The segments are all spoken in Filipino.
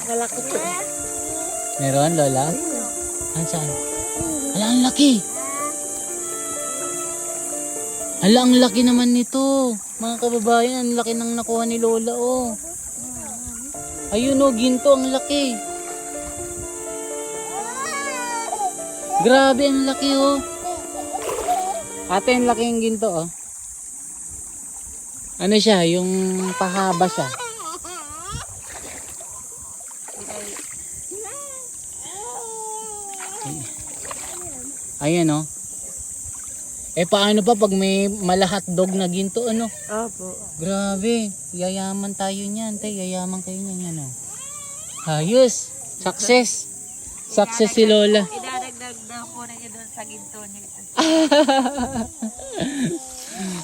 Malaki to. Meron, Lola? Saan? Ala, ang laki. Ala, ang laki naman nito. Mga kababayan, ang laki ng nakuha ni Lola, oh. Ayun, oh, ginto, ang laki. Grabe, ang laki, oh. Ate, ang laki yung ginto, oh. Ano siya, yung pahaba siya. Ayan, oh. Paano pa pag may malahatdog na ginto, ano? Opo. Grabe, yayaman tayo niyan, tay. Yayaman kayo niyan, ano? Ayos. Success. Success si Lola. Idadagdag daw po na niya doon sa ginto niya.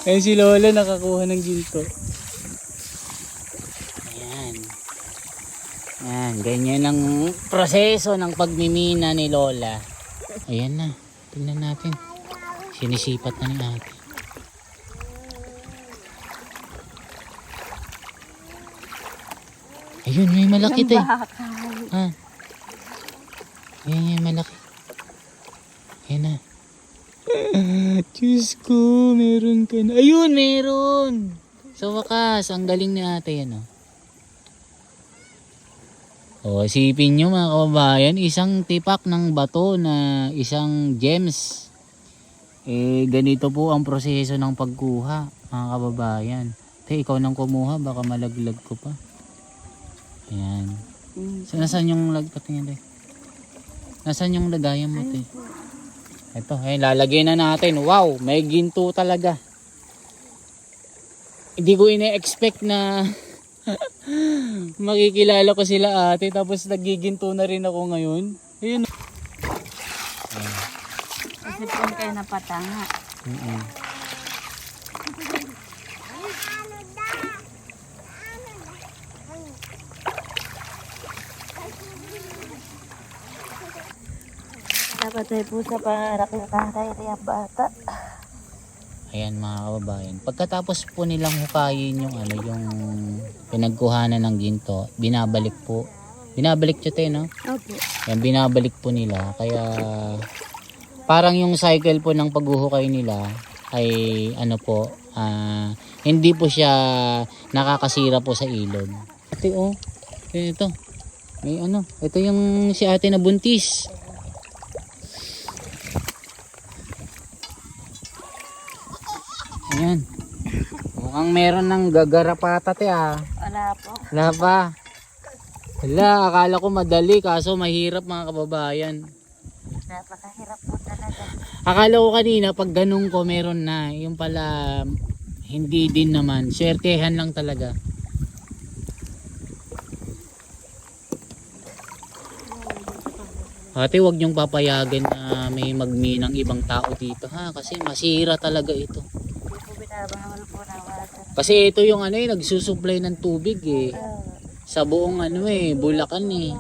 Ayun si Lola nakakuha ng ginto. Ayan. Ayan, ganyan ang proseso ng pagmimina ni Lola. Ayan na, tingnan natin. Sinisipat na ni ate. Ayun, may malaki tayo. Ha? Ayan, yung malaki. Ayan na. Diyos ko, meron ka na. Ayun, meron. Sa wakas, ang galing ni ate yan, oh. O, isipin nyo mga kababayan, isang tipak ng bato na isang gems. Ganito po ang proseso ng pagkuha, mga kababayan. Ikaw nang kumuha, baka malaglag ko pa. Ayan. So, nasaan yung lagpat niya, te? Nasaan yung lagayan mo, te? Ito, lalagay na natin. Wow, may ginto talaga. Hindi ko ine-expect na makikilala ko sila ate. Tapos nagiginto na rin ako ngayon. Ayun. Kasi po kayo napatanga. Dapat tayo po sa pangarap na tatay at bata. Ayan mga kababayan. Pagkatapos po nilang hukayin yung yung pinagkuhanan ng ginto, binabalik po. Binabalik siya tayo, no? Opo. Yan, binabalik po nila. Kaya parang yung cycle po ng paghuhukay nila ay hindi po siya nakakasira po sa ilog. Ate, oh. Ito. May ito yung si ate na buntis. Ayan. Mukhang meron ng gagarapata, te, ah. Wala po. Wala pa. Wala, akala ko madali kaso mahirap mga kababayan. Napakahirap po talaga. Akala ko kanina pag ganun ko meron na. Yung pala hindi din naman. Swertehan lang talaga. Ate, wag niyong papayagan na may magminang ibang tao dito, ha, kasi masira talaga ito. Hindi po binabangon po na water. Kasi ito yung nagsusupply ng tubig sa buong Bulacan eh.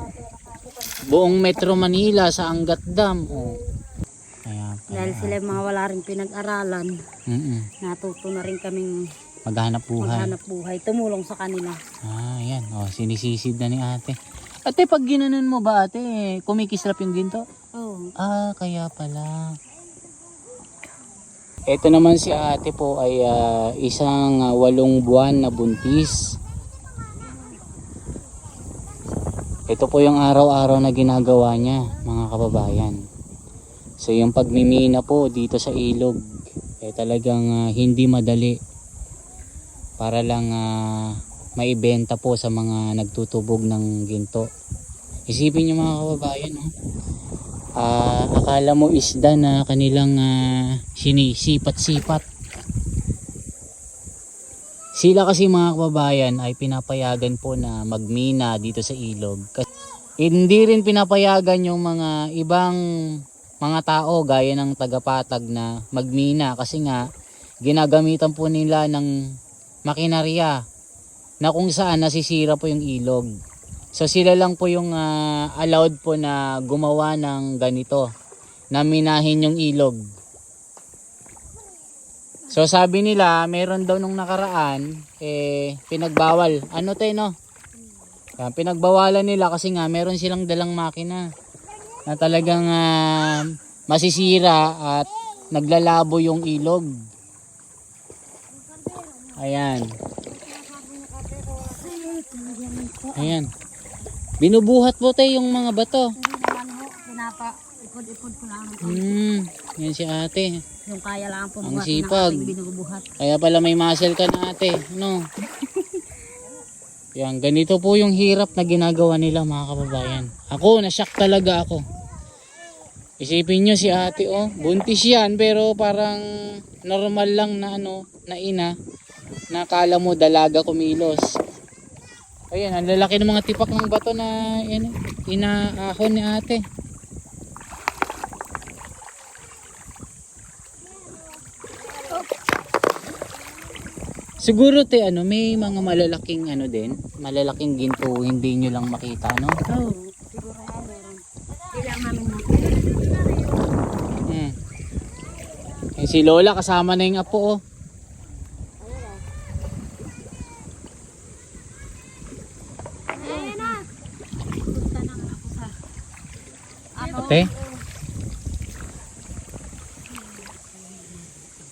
Buong Metro Manila sa Angat Dam. Oh. Ayan, Dahil sila mga wala rin pinag-aralan, natuto na rin kaming maghanap buhay. Tumulong sa kanila. Ayan. Oh, sinisisid na ni ate. Ate, pag ginanon mo ba ate, kumikislap yung ginto? Oo. Kaya pala. Ito naman si ate po ay isang 8 buwan na buntis. Ito po yung araw-araw na ginagawa niya, mga kababayan. So yung pagmimina po dito sa ilog, talagang hindi madali. Para lang maibenta po sa mga nagtutubog ng ginto. Isipin niyo mga kababayan, akala mo isda na kanilang sinisipat-sipat. Sila kasi mga kababayan ay pinapayagan po na magmina dito sa ilog. Kasi hindi rin pinapayagan yung mga ibang mga tao gaya ng tagapatag na magmina kasi nga ginagamitan po nila ng makinarya na kung saan nasisira po yung ilog. So sila lang po yung allowed po na gumawa ng ganito, na minahin yung ilog. So sabi nila, meron daw nung nakaraan, pinagbawal. Ano tayo, no? Kaya pinagbawalan nila kasi nga meron silang dalang makina na talagang masisira at naglalabo yung ilog. Ayan. Ayan. Binubuhat po tayo yung mga bato. Hindi naman ho, pinapa-ipod-ipod ko lang. Yan si ate. Yung kaya lang po Ang buhat sipag. ng ating binubuhat. Kaya pala may muscle ka na ate. No? Yan, ganito po yung hirap na ginagawa nila mga kababayan. Ako, nashock talaga ako. Isipin nyo si ate oh, buntis yan pero parang normal lang na na ina. Nakala mo dalaga kumilos. Ayan, ang lalaki ng mga tipak ng bato na inaahon ni ate. Siguro may mga malalaking din, malalaking ginto hindi nyo lang makita, no? Oo, siguro nga meron. Kailangan namin natin. Si Lola kasama na yung apo, oh. Ate?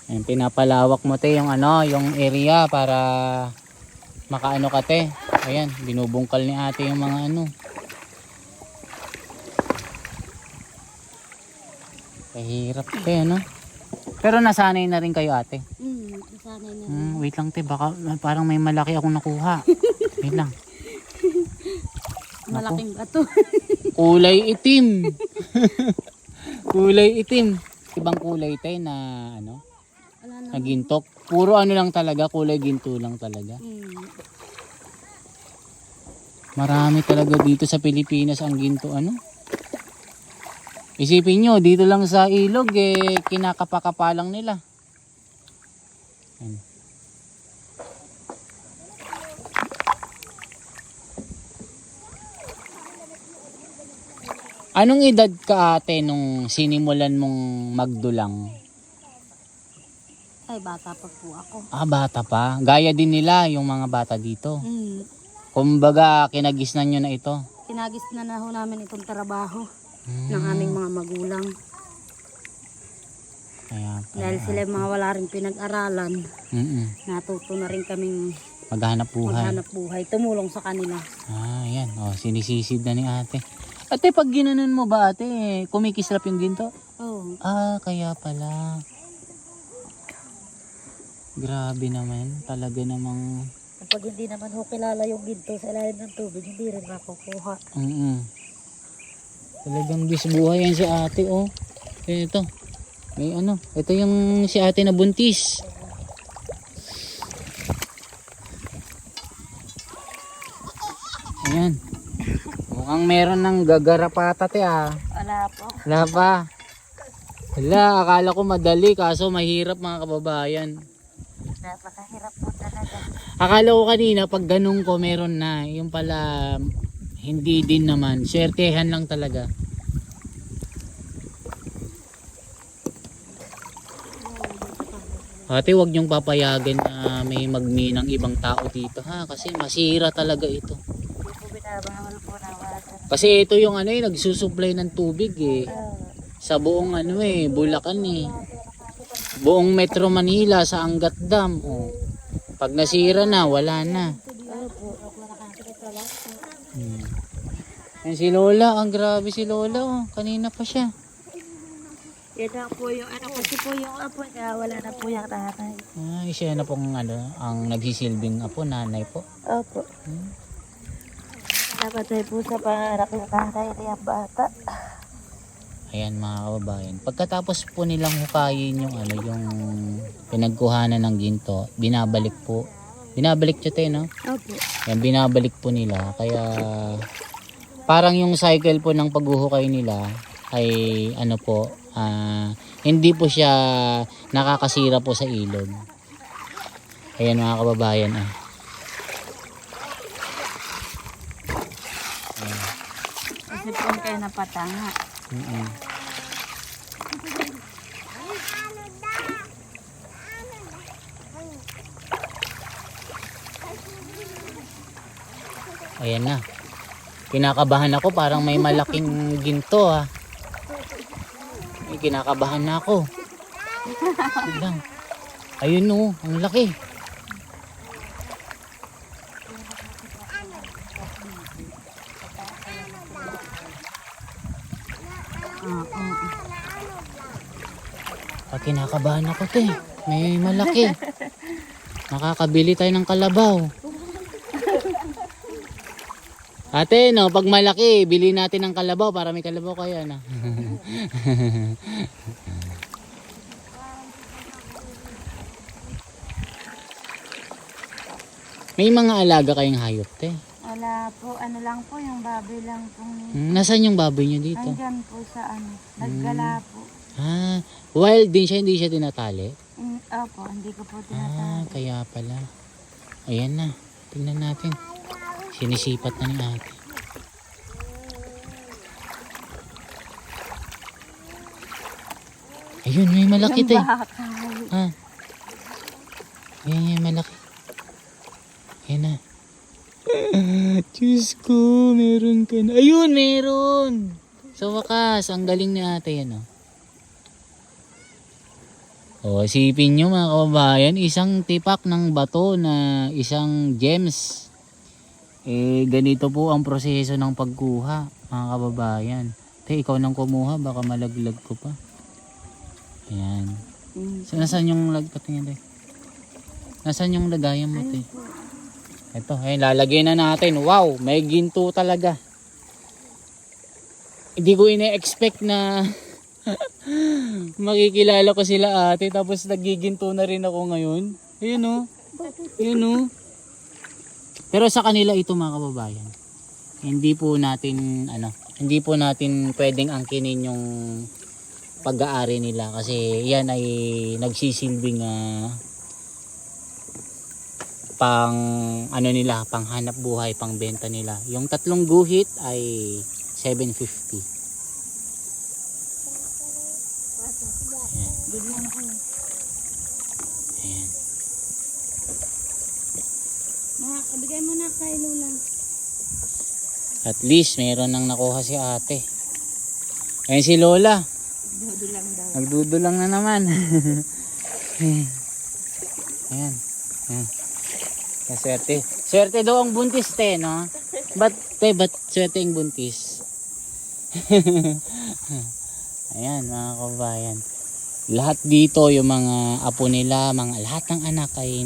Ayan, pinapalawak mo te yung yung area para makaano ka te. Ayan, binubungkal ni ate yung mga Kahirap te, Pero nasanay na rin kayo ate. Nasanay na rin. Wait lang te, baka parang may malaki akong nakuha. Wait lang. Malaking bato. Kulay itim. Kulay itim. Ibang kulay tayo na na ginto. Puro lang talaga, kulay ginto lang talaga. Marami talaga dito sa Pilipinas ang ginto Isipin nyo, dito lang sa ilog kinakapakapalang nila. Anong edad ka ate nung sinimulan mong magdulang? Ay, bata pa po ako. Bata pa. Gaya din nila yung mga bata dito. Kumbaga, kinagisnan nyo na ito. Kinagisnan na ho namin itong trabaho ng aming mga magulang. Dahil sila mga wala rin pinag-aralan, natuto na rin kaming maghanap buhay. Tumulong sa kanila. Yan. Sinisisid na ni ate. Ate, pag ginanon mo ba ate, kumikislap yung ginto? Oo. Kaya pala. Grabe naman. Talaga namang... Kapag hindi naman ho kilala yung ginto sa ilalim ng tubig, hindi rin makukuha. Talagang bisbuhay yan si ate, oh. Ito. May ito yung si ate na buntis. Ayan. Mukhang meron ng gagarapata te Wala po. Wala pa. Wala, akala ko madali kaso mahirap mga kababayan. Napakahirap po talaga. Akala ko kanina pag ganun ko meron na. Yung pala hindi din naman. Swertehan lang talaga. Ate, wag niyong papayagan na may magminang ibang tao dito kasi masira talaga ito. Kasi ito yung nagsusupply ng tubig sa buong Bulacan buong Metro Manila sa Angat Dam. Pag nasira na, wala na. Yan si Lola, ang grabe si Lola kanina pa siya. Yan na po yung kasi po yung apo niya, wala na po yung nanay. Siya na pong ang nagsisilbing apo, nanay po. Opo. Napatay po sa pangarap ng nanay niyang bata. Ayan mga kababayan. Pagkatapos po nilang hukayin yung yung pinagkuhanan ng ginto, binabalik po. Binabalik nyo tayo, no? Opo. Yan, binabalik po nila. Kaya parang yung cycle po ng paghuhukay nila ay hindi po siya nakakasira po sa ilog. Ayan mga kababayan. Kasi po kayo napatanga. Ayan na. Kinakabahan ako, parang may malaking ginto ah. Ay, kinakabahan na ako. Wait lang. Ayun oh, ang laki. Kinakabahan ako te. May malaki. Makakabili tayo ng kalabaw. Ate, no, pag malaki, bili natin ng kalabaw para may kalabaw kayo, ano? May mga alaga kayong hayop, te? Wala po, ano lang po, yung baboy lang po. Nasaan yung baboy nyo dito? Andyan po sa ano, naggala po. Ah, wild din siya, hindi siya tinatali? Opo, hindi ko po Ah, tinatawag. kaya pala. Ayan na, tingnan natin. Sinisipat na ni ate. Ayun, may malaki te. Ah. Ayan, may malaki. Ayan na. Diyos ko, meron ka na. Ayun, meron. Sa wakas, ang galing ni ate yan, oh. O, isipin nyo mga kababayan, isang tipak ng bato na isang gems. Eh, ganito po ang proseso ng pagkuha, mga kababayan. Te, ikaw nang kumuha, baka malaglag ko pa. Ayan. So, nasaan yung lagpat niya, te? Nasaan yung lagayan mo, te? Ito, ayun, lalagay na natin. Wow, may ginto talaga. Hindi ko ine-expect na makikilala ko sila ate, tapos nagiginto na rin ako ngayon. Ayun oh. Ayun oh. Pero sa kanila ito mga kababayan, hindi po natin hindi po natin pwedeng angkinin yung pag-aari nila kasi yan ay nagsisilbing pang nila, pang hanap buhay, pang benta nila. Yung 3 guhit ay 750. Ayan. Bigay mo na kay Lola. At least mayroon nang nakuha si ate. Ayan si Lola. Dudulang daw. Nagdudulang na naman. Ayan. Ayan. Swerte. Swerte daw ang buntis te, no? Ba't swerte ang buntis? Ayan mga kabayan. Lahat dito yung mga apo nila, lahat ng anak ay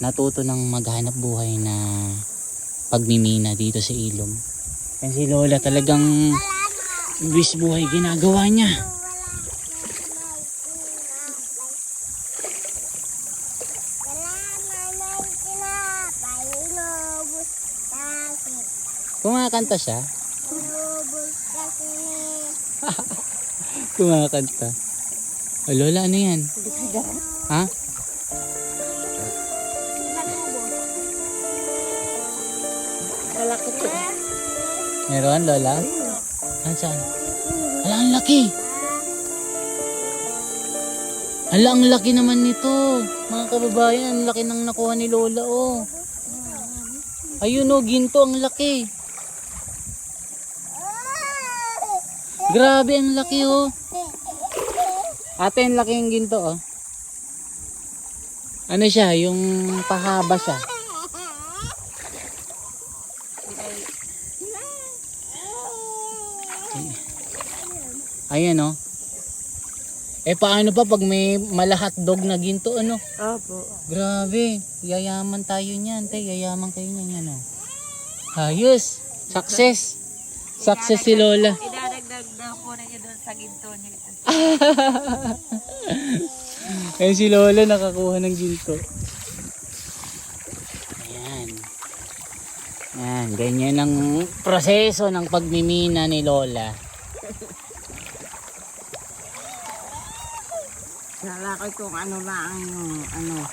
natuto ng maghanap buhay na pagmimina dito sa ilog. Yan si Lola talagang bis buhay ginagawa niya. Kumakanta siya? Kumakanta. O Lola, ano yan? Ha? Malaki po. Meron, Lola? Saan? Ala, ang laki! Ala, ang laki naman nito. Mga kababayan, ang laki ng nakuha ni Lola, oh. Ayun, oh, ginto, ang laki. Grabe, ang laki, oh. Ate, ang laki yung ginto, oh. Ano siya, yung pahaba siya. Ayan, oh. Eh, paano pa pag may malahatdog na ginto, ano? Opo. Grabe, yayaman tayo niyan, te. Yayaman kayo niyan, ano? Ayos. Success. Success si Lola. Idadagdag daw po na niyo doon sa ginto niyo. Ayun si Lola nakakuha ng ginto. Ayan. Ayan, ganyan ang proseso ng pagmimina ni Lola. Nalakay kung ano lang yung ano.